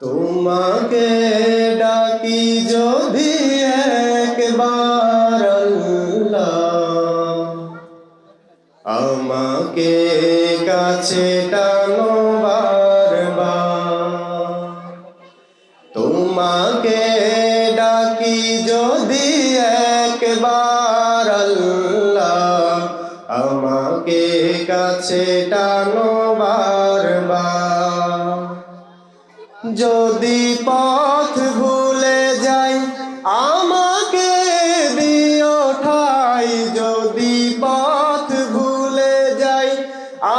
তোমাকে ডাকি যদি একবার আল্লাহ, আমাকে কাছে টানো বারবার। তোমাকে ডাকি যদি একবার আল্লাহ, আমাকে কাছে টানো বারবার। যদি পথ ভুলে যাই আমাকে দিও ঠাই, যদি পথ ভুলে যাই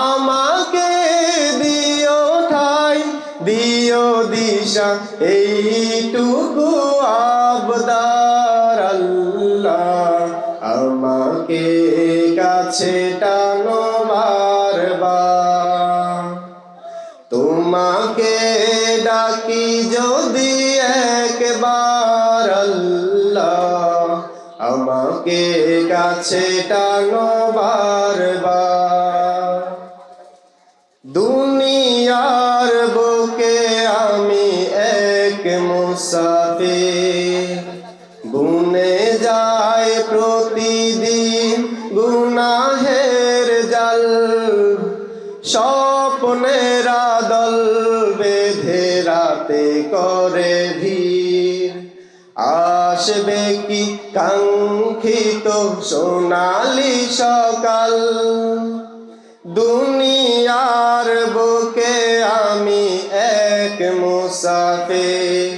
আমাকে দিও ঠাই, দিও দিশা এইটুকু আবদার আল্লাহ, আমাকে কাছে টানো বারবার। তোমাকে ডাকি যদি একবার আল্লাহ, আমাকে কাছে টানো বারবার। দুনিয়ার বুকে আমি এক মুসাফির, বুনে যায় প্রতিদিন গুনাহের জাল। স্বপ্নের দল বেঁধে রাতে করে ভিড়, আসবে কি কাঙ্ক্ষিত সোনালি সকাল। দুনিয়ার বুকে আমি এক মুসাফির,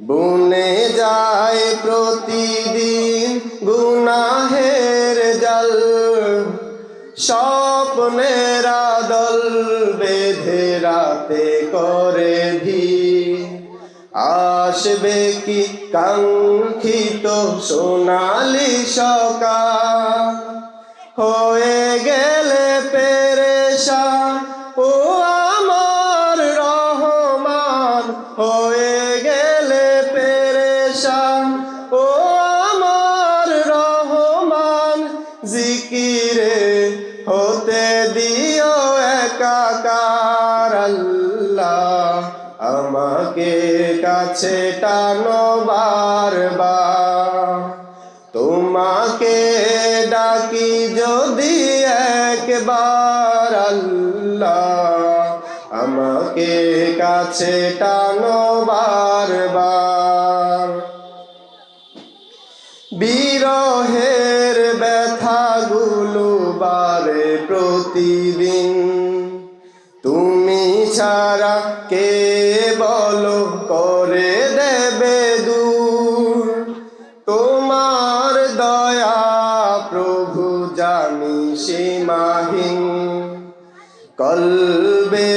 বুনে যায় প্রতিদিন গুনাহের জাল। স্বপ্নের দল বেঁধে রাতে করে ভিড়, আসবে কি কাঙ্ক্ষিত সোনালি সকাল। হয়ে গেলে পেরেশান ও আমার রহমান, হয়ে গেলে পেরেশান ও আমার রহমান। জিকিরে হতে দিও একাকার আল্লাহ, আমাকে কাছে টানো বারবার। তোমাকে ডাকি যদি একবার আল্লাহ, আমাকে কাছে টানো বারবার। বিরহের ব্যথাগুলো বারে প্রতিদিন, তুমি ছাড়া কে বলো করে দেবে দূর। তোমার দয়া প্রভু জানি সীমাহীন, কলবে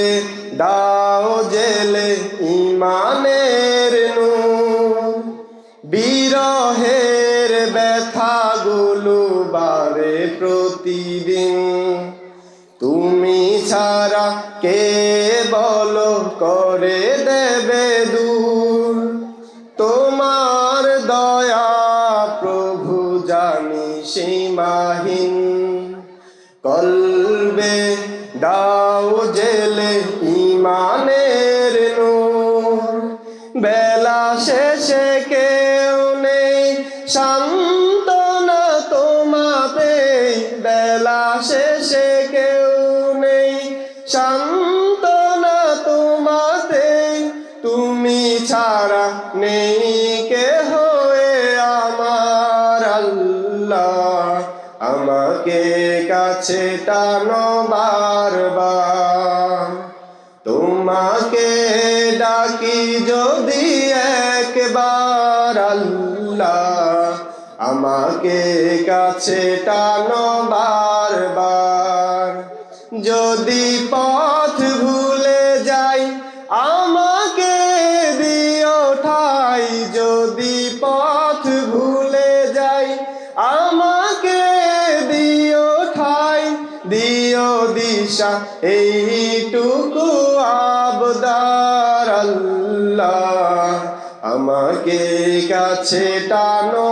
দাও জেলে ইমানের নূর। বিরহের ব্যথাগুলো বারে প্রতিদিন, তুমি ছাড়া কে বলো করে দেবে দূর। তোমার দয়া প্রভু জানি সীমাহীন, কলবে দাও জেলে ইমানের নূর। বেলা শেষে কেউ নেই সান্ত্বনা তোমাতে, বেলা শেষে কেউ নেই সান্ত্বনা তোমাতে। তুমি ছাড়া নেই কেহ আমার আল্লাহ, আমাকে কাছে টানো বারবার। তোমাকে ডাকি যদি একবার আল্লাহ, আমাকে কাছে টানো বারবার। যদি পথ ভুলে যাই আমাকে দিও ঠাই, যদি পথ ভুলে যাই আমাকে দিও ঠাই, দিও দিশা এইটুকু আবদার আল্লাহ, আমাকে কাছে টানো